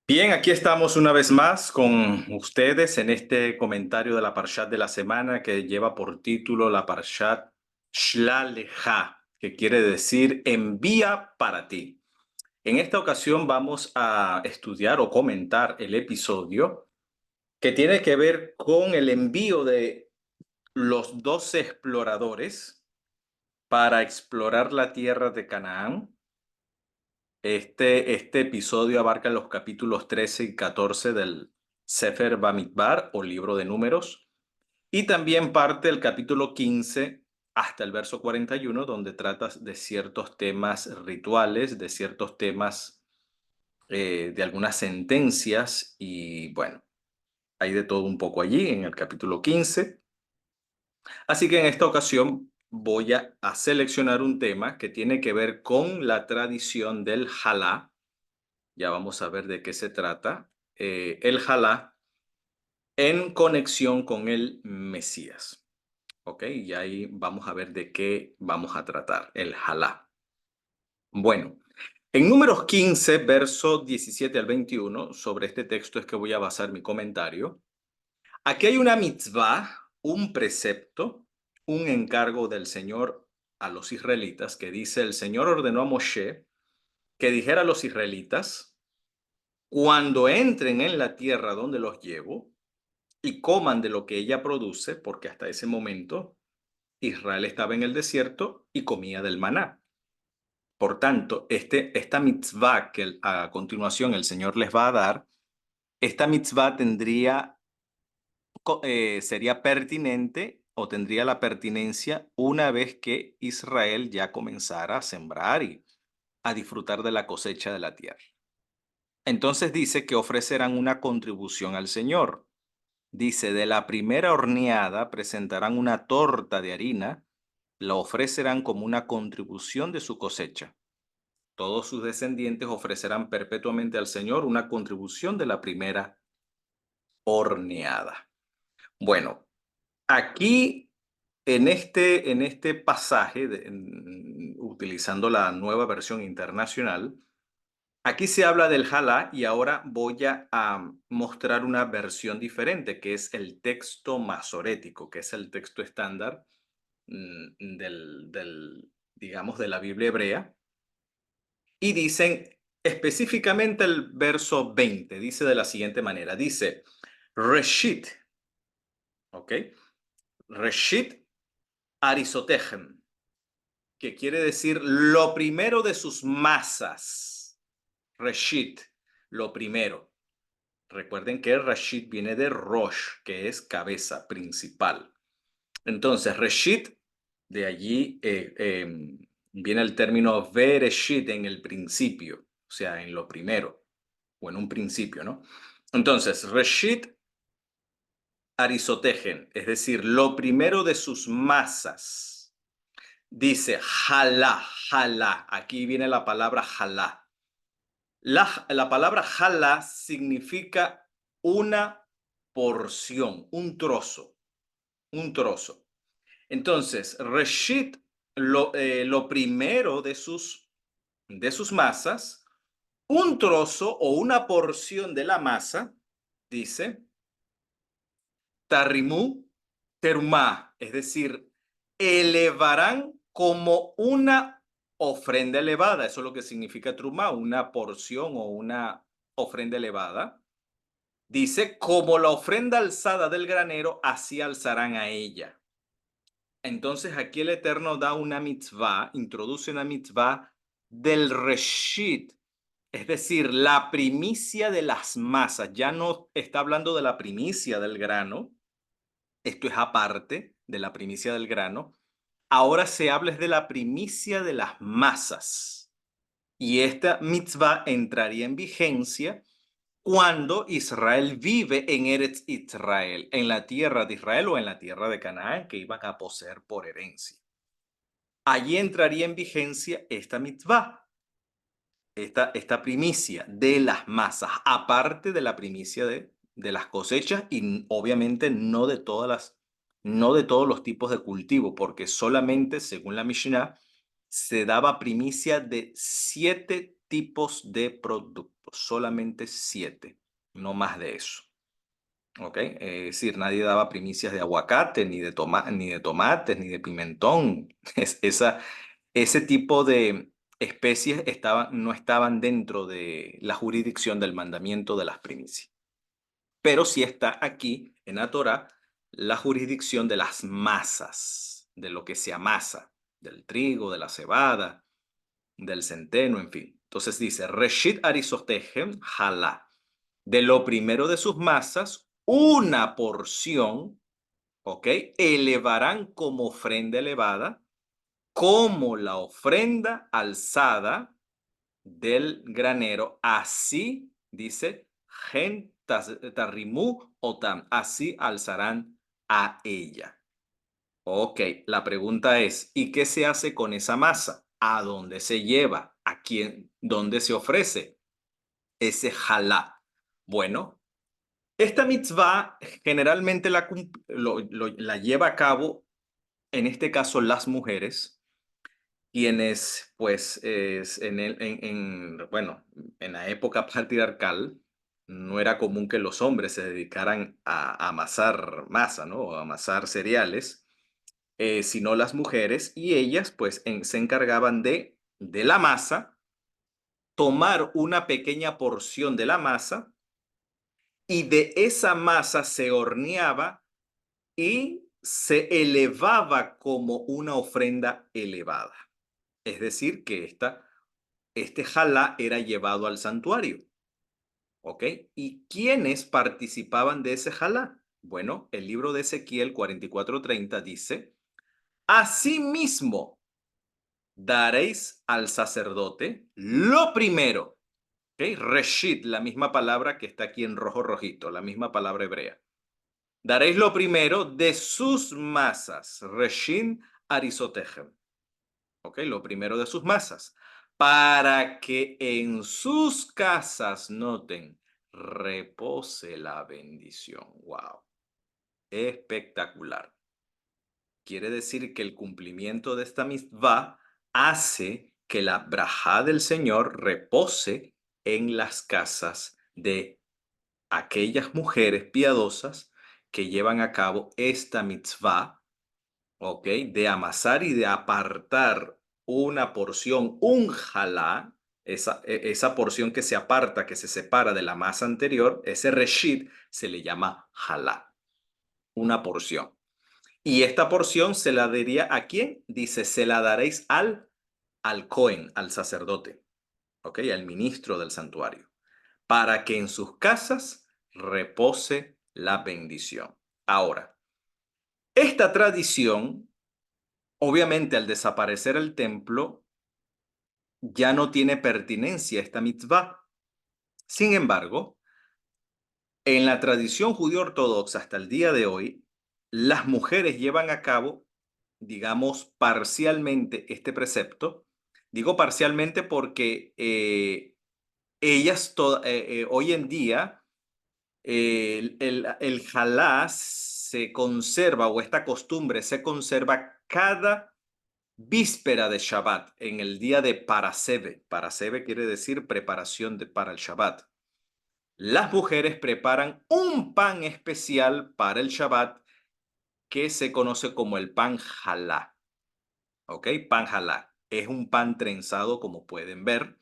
Bien, aquí estamos una vez más con ustedes en este comentario de la Parshat de la semana que lleva por título la Parshat Shlaleja, que quiere decir envía para ti. En esta ocasión vamos a estudiar o comentar el episodio que tiene que ver con el envío de los 12 exploradores para explorar la tierra de Canaán. Este episodio abarca los capítulos 13 y 14 del Sefer Bamidbar o libro de números y también parte del capítulo 15 hasta el verso 41 donde trata de ciertos temas rituales, de ciertos temas de algunas sentencias y bueno, hay de todo un poco allí en el capítulo 15. Así que en esta ocasión voy a seleccionar un tema que tiene que ver con la tradición del Jalá. Ya vamos a ver de qué se trata. El Jalá en conexión con el Mesías. ¿Ok? Y ahí vamos a ver de qué vamos a tratar. El Jalá. Bueno, en Números 15, verso 17 al 21, sobre este texto es que voy a basar mi comentario. Aquí hay una mitzvah, un precepto, un encargo del Señor a los israelitas que dice: el Señor ordenó a Moshe que dijera a los israelitas: cuando entren en la tierra donde los llevo y coman de lo que ella produce, porque hasta ese momento Israel estaba en el desierto y comía del maná. Por tanto, esta mitzvah que a continuación el Señor les va a dar, esta mitzvah sería pertinente o tendría la pertinencia una vez que Israel ya comenzara a sembrar y a disfrutar de la cosecha de la tierra. Entonces dice que ofrecerán una contribución al Señor. Dice: de la primera horneada presentarán una torta de harina, la ofrecerán como una contribución de su cosecha. Todos sus descendientes ofrecerán perpetuamente al Señor una contribución de la primera horneada. Bueno, aquí en este pasaje, utilizando la nueva versión internacional, aquí se habla del Jalá y ahora voy a mostrar una versión diferente, que es el texto masorético, que es el texto estándar digamos, de la Biblia hebrea. Y dicen específicamente el verso 20, dice de la siguiente manera, dice, Reshit, ¿ok? Reshit Arisotechem, que quiere decir lo primero de sus masas. Reshit, lo primero. Recuerden que Rashid viene de Rosh, que es cabeza principal. Entonces, Reshit, de allí viene el término Bereshit, en el principio, o sea, en lo primero, o en un principio, ¿no? Entonces, Reshit Arisotegen, es decir, lo primero de sus masas. Dice Jalá, Jalá. Aquí viene la palabra Jalá. La palabra Jalá significa una porción, un trozo, un trozo. Entonces, Reshit, lo primero de sus masas, un trozo o una porción de la masa, dice, Tarimú Terumá, es decir, elevarán como una ofrenda elevada. Eso es lo que significa trumá, una porción o una ofrenda elevada. Dice, como la ofrenda alzada del granero, así alzarán a ella. Entonces aquí el Eterno da una mitzvah, introduce una mitzvah del reshit, es decir, la primicia de las masas. Ya no está hablando de la primicia del grano, esto es aparte de la primicia del grano. Ahora se habla de la primicia de las masas. Y esta mitzvah entraría en vigencia cuando Israel vive en Eretz Israel, en la tierra de Israel o en la tierra de Canaán que iban a poseer por herencia. Allí entraría en vigencia esta mitzvah, esta primicia de las masas, aparte de la primicia de las cosechas y obviamente no de todos los tipos de cultivo, porque solamente, según la Mishnah, se daba primicia de 7 tipos de productos. solamente 7, no más de eso. ¿Ok? Es decir, nadie daba primicias de aguacate, ni de tomates, ni de pimentón. Ese tipo de especies no estaban dentro de la jurisdicción del mandamiento de las primicias. Pero sí está aquí en la Torá la jurisdicción de las masas, de lo que se amasa, del trigo, de la cebada, del centeno, en fin. Entonces dice, Reshit Arisotejem Jalá, de lo primero de sus masas, una porción, ¿ok? Elevarán como ofrenda elevada, como la ofrenda alzada del granero. Así, dice, Gen Tarrimú Otam, así alzarán a ella. Ok, la pregunta es, ¿y qué se hace con esa masa? ¿A dónde se lleva? ¿A quién? ¿Dónde se ofrece ese jalá? Bueno, esta mitzvah generalmente la lleva a cabo, en este caso, las mujeres, quienes, pues, bueno, en la época patriarcal, no era común que los hombres se dedicaran a amasar masa, ¿no? O a amasar cereales, sino las mujeres, y ellas, pues, se encargaban de la masa, tomar una pequeña porción de la masa, y de esa masa se horneaba y se elevaba como una ofrenda elevada. Es decir, que este jalá era llevado al santuario, ¿ok? ¿Y quiénes participaban de ese jalá? Bueno, el libro de Ezequiel 44:30 dice, asimismo daréis al sacerdote lo primero, ¿ok? Reshit, la misma palabra que está aquí en rojo rojito, la misma palabra hebrea. Daréis lo primero de sus masas, Reshin Arisotejem. ¿Ok? Lo primero de sus masas. Para que en sus casas, noten, repose la bendición. ¡Wow! Espectacular. Quiere decir que el cumplimiento de esta mitzvah hace que la brajá del Señor repose en las casas de aquellas mujeres piadosas que llevan a cabo esta mitzvah, ¿ok? De amasar y de apartar una porción, un jalá, esa porción que se aparta, que se separa de la masa anterior, ese reshit, se le llama jalá, una porción. Y esta porción se la daría a quién? Dice, se la daréis al Cohen, al sacerdote, ¿ok? Al ministro del santuario, para que en sus casas repose la bendición. Ahora, esta tradición, obviamente al desaparecer el templo, ya no tiene pertinencia esta mitzvah. Sin embargo, en la tradición judío ortodoxa hasta el día de hoy, las mujeres llevan a cabo, digamos, parcialmente este precepto. Digo parcialmente porque ellas hoy en día el jalá se conserva, o esta costumbre se conserva cada víspera de Shabbat, en el día de Parasebe. Parasebe quiere decir preparación para el Shabbat. Las mujeres preparan un pan especial para el Shabbat que se conoce como el pan jalá. ¿Ok? Pan jalá. Es un pan trenzado, como pueden ver,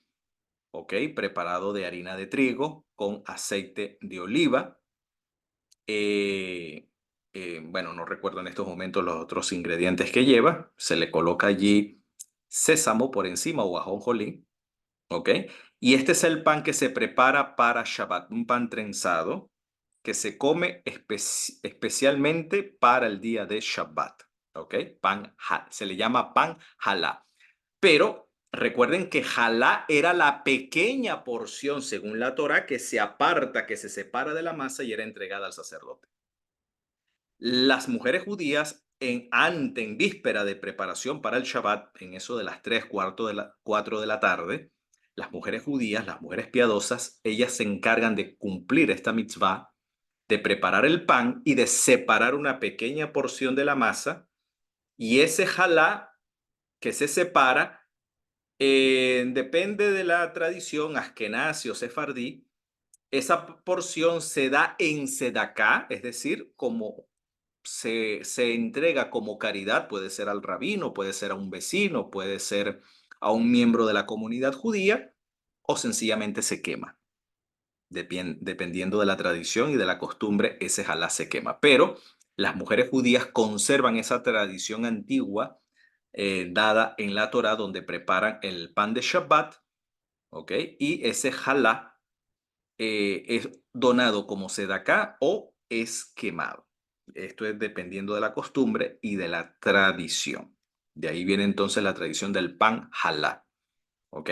¿ok? Preparado de harina de trigo con aceite de oliva. Bueno, no recuerdo en estos momentos los otros ingredientes que lleva. Se le coloca allí sésamo por encima o ajonjolí, ¿ok? Y este es el pan que se prepara para Shabbat, un pan trenzado que se come especialmente para el día de Shabbat, ¿ok? Se le llama pan jalá. Pero recuerden que jalá era la pequeña porción, según la Torá, que se aparta, que se separa de la masa y era entregada al sacerdote. Las mujeres judías en víspera de preparación para el Shabbat, en eso de las 4 de la tarde, las mujeres judías, las mujeres piadosas, ellas se encargan de cumplir esta mitzvah, de preparar el pan y de separar una pequeña porción de la masa, y ese jalá que se separa Depende de la tradición askenazí o sefardí, esa porción se da en sedaká, es decir, como se entrega como caridad, puede ser al rabino, puede ser a un vecino, puede ser a un miembro de la comunidad judía, o sencillamente se quema. Dependiendo de la tradición y de la costumbre, ese jalá se quema. Pero las mujeres judías conservan esa tradición antigua dada en la Torá, donde preparan el pan de Shabbat, ¿ok? Y ese jalá es donado como sedacá o es quemado. Esto es dependiendo de la costumbre y de la tradición. De ahí viene entonces la tradición del pan jalá, ¿ok?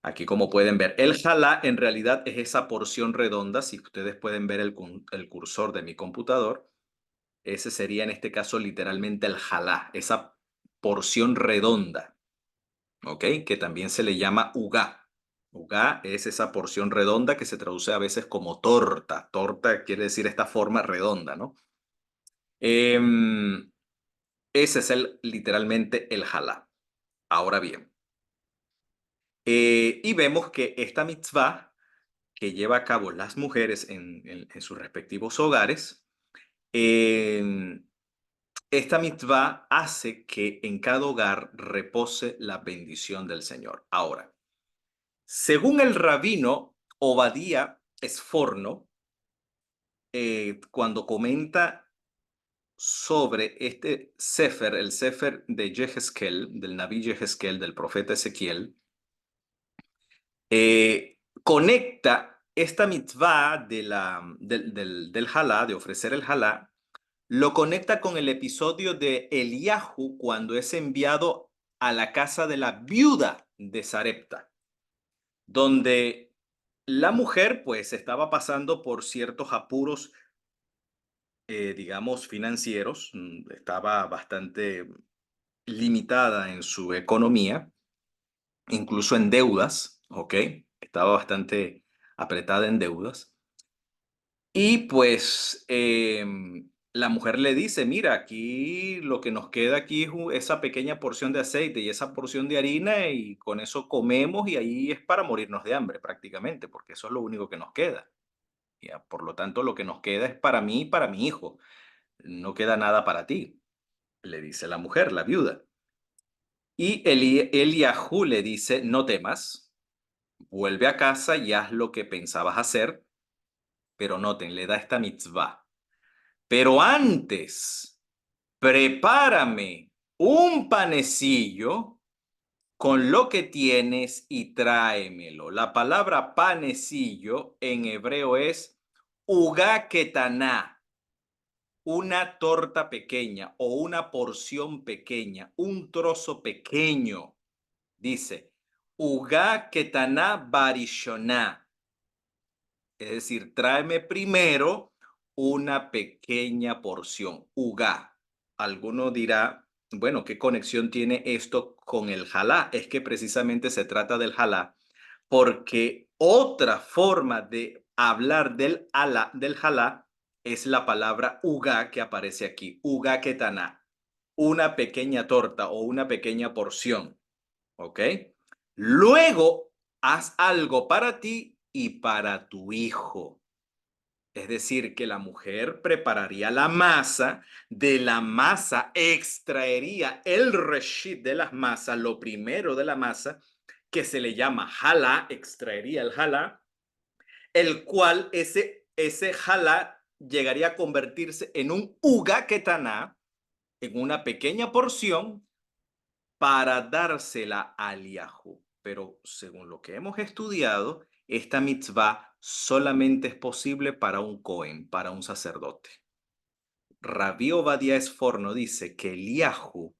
Aquí como pueden ver, el jalá en realidad es esa porción redonda. Si ustedes pueden ver el cursor de mi computador, ese sería en este caso literalmente el jalá, esa porción redonda, ¿ok? Que también se le llama ugá. Ugá es esa porción redonda que se traduce a veces como torta. Torta quiere decir esta forma redonda, ¿no? Em, Ese es literalmente el jalá. Ahora bien, y vemos que esta mitzvah que lleva a cabo las mujeres en sus respectivos hogares, em, esta mitzvah hace que en cada hogar repose la bendición del Señor. Ahora, según el rabino Obadía Esforno, cuando comenta sobre este Sefer, el Sefer de Yehezkel, del Naví Yehezkel, del profeta Ezequiel, conecta esta mitzvah del halá, de ofrecer el halá, lo conecta con el episodio de Eliahu cuando es enviado a la casa de la viuda de Sarepta, donde la mujer pues estaba pasando por ciertos apuros, digamos, financieros, estaba bastante limitada en su economía, incluso en deudas, ¿ok? Estaba bastante apretada en deudas. Y pues la mujer le dice, mira, aquí lo que nos queda aquí es esa pequeña porción de aceite y esa porción de harina y con eso comemos y ahí es para morirnos de hambre prácticamente, porque eso es lo único que nos queda. Ya, por lo tanto, lo que nos queda es para mí y para mi hijo. No queda nada para ti, le dice la mujer, la viuda. Y Eliahu le dice, no temas, vuelve a casa y haz lo que pensabas hacer, pero noten, le da esta mitzvah. Pero antes, prepárame un panecillo con lo que tienes y tráemelo. La palabra panecillo en hebreo es ugá ketaná, una torta pequeña o una porción pequeña, un trozo pequeño. Dice, ugá ketaná barishoná. Es decir, tráeme primero una pequeña porción, ugá. Alguno dirá, bueno, ¿qué conexión tiene esto con el jalá? Es que precisamente se trata del jalá, porque otra forma de hablar del jalá es la palabra ugá que aparece aquí, ugá ketaná, una pequeña torta o una pequeña porción, ¿ok? Luego, haz algo para ti y para tu hijo. Es decir, que la mujer prepararía la masa, de la masa extraería el reshit de las masas, lo primero de la masa, que se le llama jalá, extraería el jalá, el cual ese jalá llegaría a convertirse en un uga ketaná, en una pequeña porción, para dársela al Yahu. Pero según lo que hemos estudiado, esta mitzvah solamente es posible para un Cohen, para un sacerdote. Rabí Obadía Esforno dice que Eliahu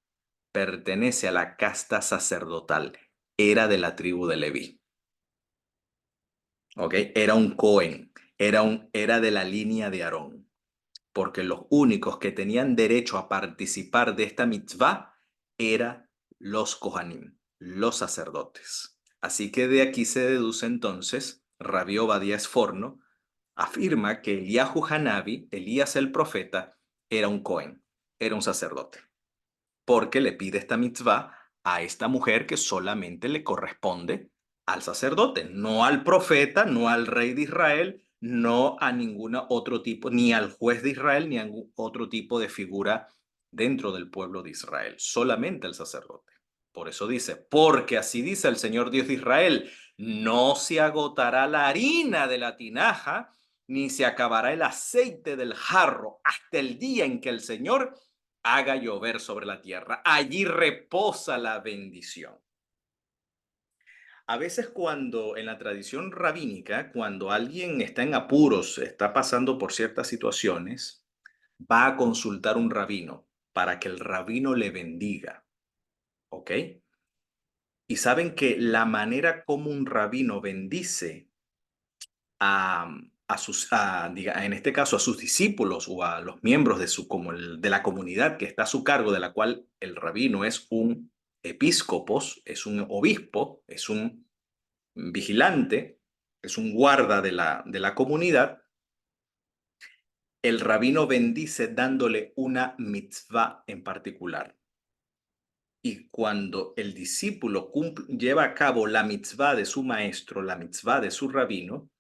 pertenece a la casta sacerdotal, era de la tribu de Leví. ¿Ok? Era un Cohen, era de la línea de Aarón, porque los únicos que tenían derecho a participar de esta mitzvah eran los Kohanim, los sacerdotes. Así que de aquí se deduce entonces, Rabí Obadía Esforno afirma que Eliyahu Hanavi, Elías el profeta, era un Cohen, era un sacerdote, porque le pide esta mitzvah a esta mujer que solamente le corresponde al sacerdote, no al profeta, no al rey de Israel, no a ningún otro tipo, ni al juez de Israel, ni a ningún otro tipo de figura dentro del pueblo de Israel, solamente al sacerdote. Por eso dice, porque así dice el Señor Dios de Israel, no se agotará la harina de la tinaja, ni se acabará el aceite del jarro hasta el día en que el Señor haga llover sobre la tierra. Allí reposa la bendición. A veces cuando en la tradición rabínica, cuando alguien está en apuros, está pasando por ciertas situaciones, va a consultar un rabino para que el rabino le bendiga, ¿ok? Y saben que la manera como un rabino bendice en este caso, a sus discípulos o a los miembros de, de la comunidad que está a su cargo, de la cual el rabino es un episcopos, es un obispo, es un vigilante, es un guarda de la comunidad. El rabino bendice dándole una mitzvah en particular. Y cuando el discípulo lleva a cabo la mitzvah de su maestro, la mitzvah de su rabino,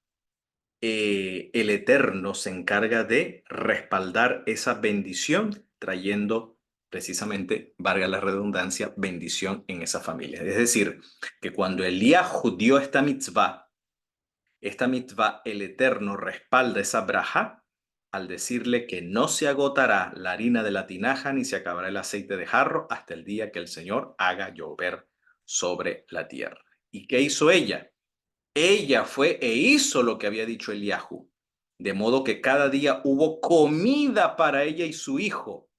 el Eterno se encarga de respaldar esa bendición, trayendo precisamente, valga la redundancia, bendición en esa familia. Es decir, que cuando Eliahu dio esta mitzvah, el Eterno respalda esa braja al decirle que no se agotará la harina de la tinaja ni se acabará el aceite de jarro hasta el día que el Señor haga llover sobre la tierra. ¿Y qué hizo ella? Ella fue e hizo lo que había dicho Eliahu, de modo que cada día hubo comida para ella y su hijo,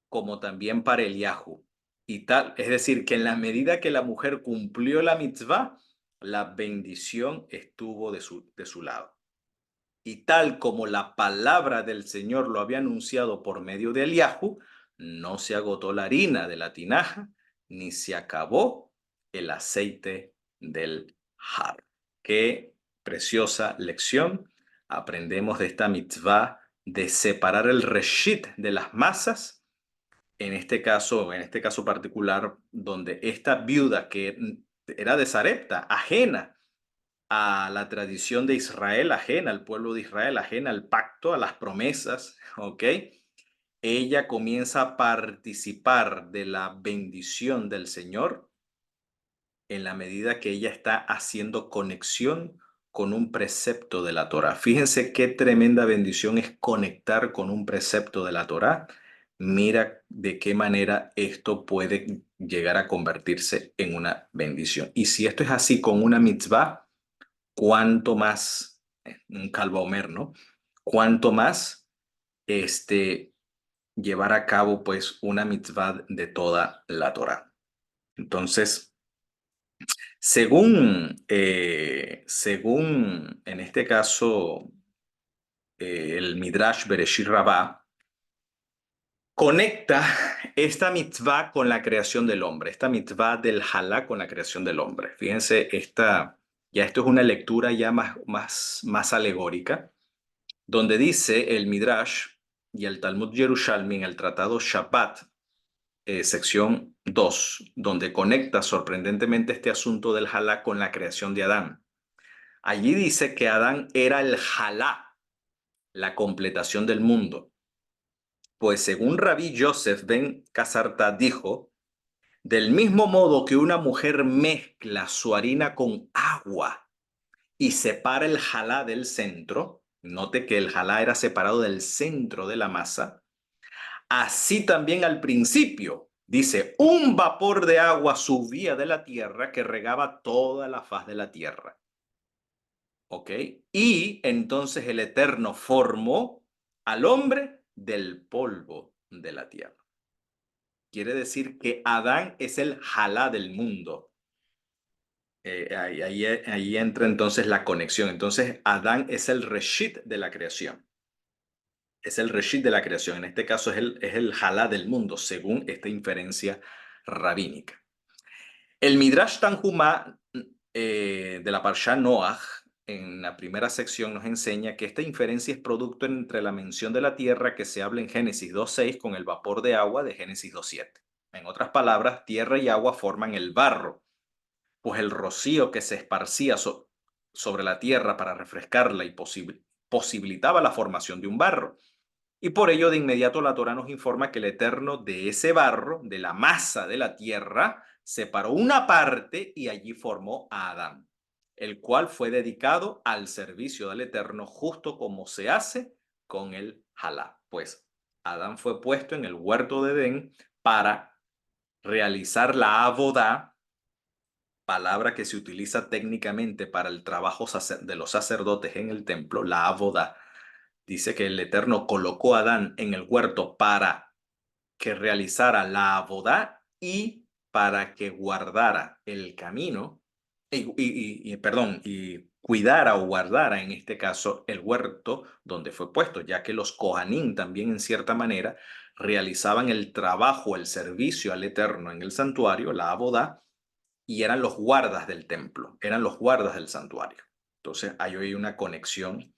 como también para Eliahu. Y tal, es decir, que en la medida que la mujer cumplió la mitzvah, la bendición estuvo de su lado. Y tal como la palabra del Señor lo había anunciado por medio de Eliahu, no se agotó la harina de la tinaja, ni se acabó el aceite del jarro. Qué preciosa lección aprendemos de esta mitzvah de separar el reshit de las masas, en este caso particular, donde esta viuda que era de Sarepta, ajena a la tradición de Israel, ajena al pueblo de Israel, ajena al pacto, a las promesas, ¿ok? Ella comienza a participar de la bendición del Señor en la medida que ella está haciendo conexión con un precepto de la Torá. Fíjense qué tremenda bendición es conectar con un precepto de la Torá. Mira de qué manera esto puede llegar a convertirse en una bendición. Y si esto es así con una mitzvah, cuánto más, un calva Homer, ¿no? Cuánto más llevar a cabo pues una mitzvah de toda la Torá. Entonces, según en este caso el Midrash Bereshit Rabbah, conecta esta mitzvah con la creación del hombre, esta mitzvah del halá con la creación del hombre. Fíjense, ya esto es una lectura ya más alegórica, donde dice el Midrash y el Talmud Yerushalmi en el Tratado Shabbat, sección 2, donde conecta sorprendentemente este asunto del halá con la creación de Adán. Allí dice que Adán era el halá, la completación del mundo. Pues según Rabí Yosef ben Casarta dijo, del mismo modo que una mujer mezcla su harina con agua y separa el jalá del centro, note que el jalá era separado del centro de la masa, así también al principio, dice, un vapor de agua subía de la tierra que regaba toda la faz de la tierra. ¿Ok? Y entonces el Eterno formó al hombre del polvo de la tierra. Quiere decir que Adán es el jalá del mundo. Ahí entra entonces la conexión. Entonces, Adán es el reshit de la creación. Es el reshit de la creación. En este caso es el jalá del mundo, según esta inferencia rabínica. El Midrash Tanjumá de la Parsha Noach, en la primera sección, nos enseña que esta inferencia es producto entre la mención de la tierra que se habla en Génesis 2.6 con el vapor de agua de Génesis 2.7. En otras palabras, tierra y agua forman el barro, pues el rocío que se esparcía sobre la tierra para refrescarla y posibilitaba la formación de un barro. Y por ello de inmediato la Torá nos informa que el Eterno de ese barro, de la masa de la tierra, separó una parte y allí formó a Adán, el cual fue dedicado al servicio del Eterno, justo como se hace con el Jalá. Pues Adán fue puesto en el huerto de Edén para realizar la abodá, palabra que se utiliza técnicamente para el trabajo de los sacerdotes en el templo, la abodá. Dice que el Eterno colocó a Adán en el huerto para que realizara la abodá y para que guardara el camino y cuidara o guardara en este caso el huerto donde fue puesto, ya que los Kohanim también en cierta manera realizaban el trabajo, el servicio al Eterno en el santuario, la abodá, y eran los guardas del templo, eran los guardas del santuario. Entonces hay hoy una conexión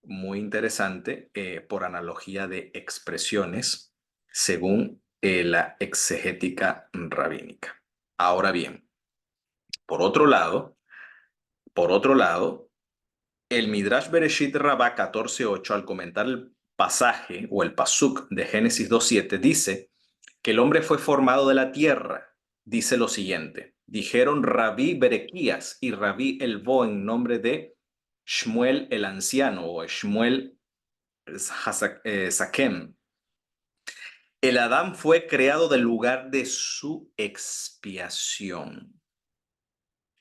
muy interesante por analogía de expresiones según la exegética rabínica. Ahora bien, por otro lado, por otro lado, el Midrash Bereshit Rabbah 14:8, al comentar el pasaje o el pasuk de Génesis 2:7, dice que el hombre fue formado de la tierra. Dice lo siguiente: dijeron Rabí Berequías y Rabí Elbo en nombre de Shmuel el anciano o Shmuel Saquem. El Adán fue creado del lugar de su expiación.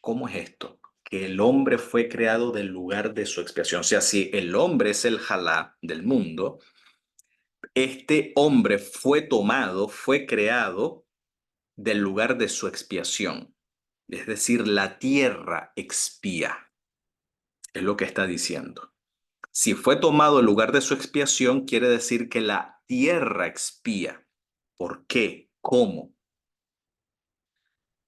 ¿Cómo es esto? Que el hombre fue creado del lugar de su expiación. O sea, si el hombre es el Jalá del mundo, este hombre fue tomado, fue creado del lugar de su expiación. Es decir, la tierra expía. Es lo que está diciendo. Si fue tomado el lugar de su expiación, quiere decir que la tierra expía. ¿Por qué? ¿Cómo?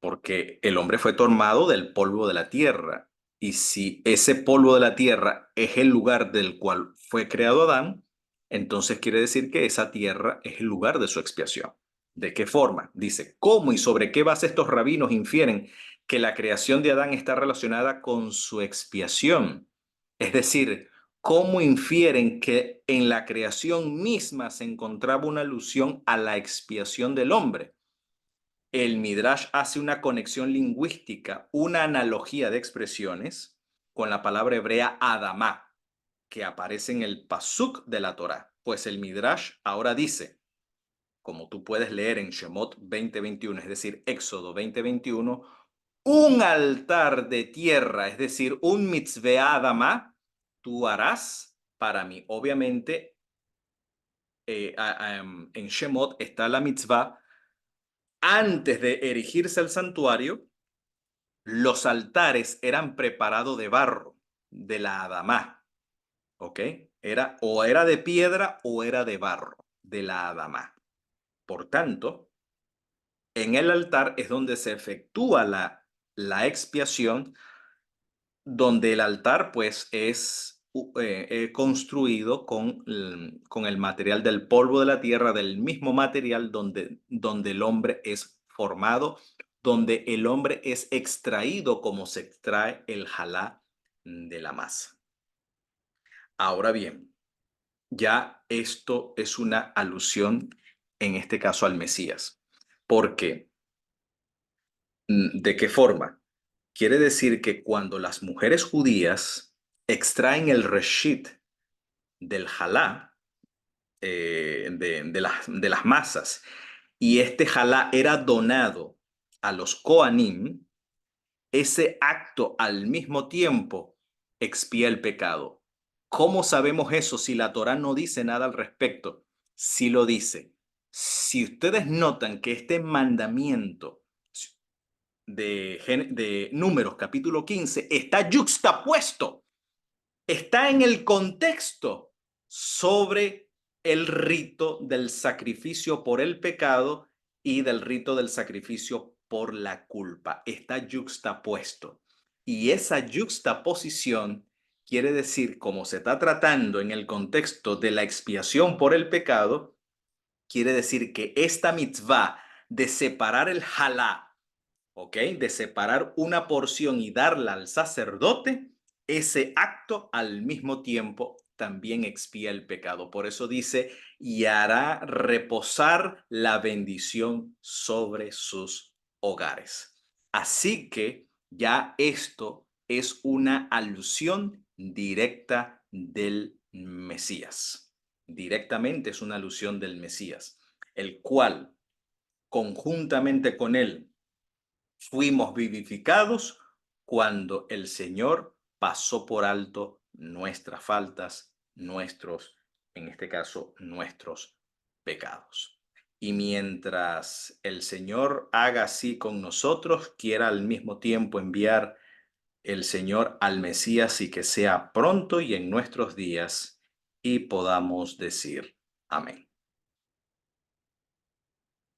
Porque el hombre fue tomado del polvo de la tierra. Y si ese polvo de la tierra es el lugar del cual fue creado Adán, entonces quiere decir que esa tierra es el lugar de su expiación. ¿De qué forma? Dice, ¿cómo y sobre qué base estos rabinos infieren que la creación de Adán está relacionada con su expiación? Es decir, ¿cómo infieren que en la creación misma se encontraba una alusión a la expiación del hombre? El Midrash hace una conexión lingüística, una analogía de expresiones con la palabra hebrea Adamá, que aparece en el Pasuk de la Torá. Pues el Midrash ahora dice, como tú puedes leer en Shemot 20:21, es decir, Éxodo 20:21, un altar de tierra, es decir, un mitzvah Adamá, tú harás para mí. Obviamente, en Shemot está la mitzvah. Antes de erigirse el santuario, los altares eran preparados de barro, de la Adamá, ¿ok? Era de piedra o era de barro, de la Adamá. Por tanto, en el altar es donde se efectúa la expiación, donde el altar pues es construido con el material del polvo de la tierra, del mismo material donde el hombre es formado, donde el hombre es extraído como se extrae el jalá de la masa. Ahora bien, ya esto es una alusión, en este caso al Mesías. ¿Por qué? ¿De qué forma? Quiere decir que cuando las mujeres judías extraen el reshit del jalá, de las masas, y este jalá era donado a los Kohanim, ese acto al mismo tiempo expía el pecado. ¿Cómo sabemos eso si la Torá no dice nada al respecto? Sí lo dice. Si ustedes notan que este mandamiento de Números capítulo 15 está yuxtapuesto, está en el contexto sobre el rito del sacrificio por el pecado y del rito del sacrificio por la culpa. Está yuxtapuesto. Y esa yuxtaposición quiere decir, como se está tratando en el contexto de la expiación por el pecado, quiere decir que esta mitzvah de separar el jalá, ¿ok? De separar una porción y darla al sacerdote, ese acto al mismo tiempo también expía el pecado. Por eso dice, y hará reposar la bendición sobre sus hogares. Así que ya esto es una alusión directa del Mesías. Directamente es una alusión del Mesías, el cual conjuntamente con él fuimos vivificados cuando el Señor pasó por alto nuestras faltas, en este caso, nuestros pecados. Y mientras el Señor haga así con nosotros, quiera al mismo tiempo enviar el Señor al Mesías y que sea pronto y en nuestros días, y podamos decir amén.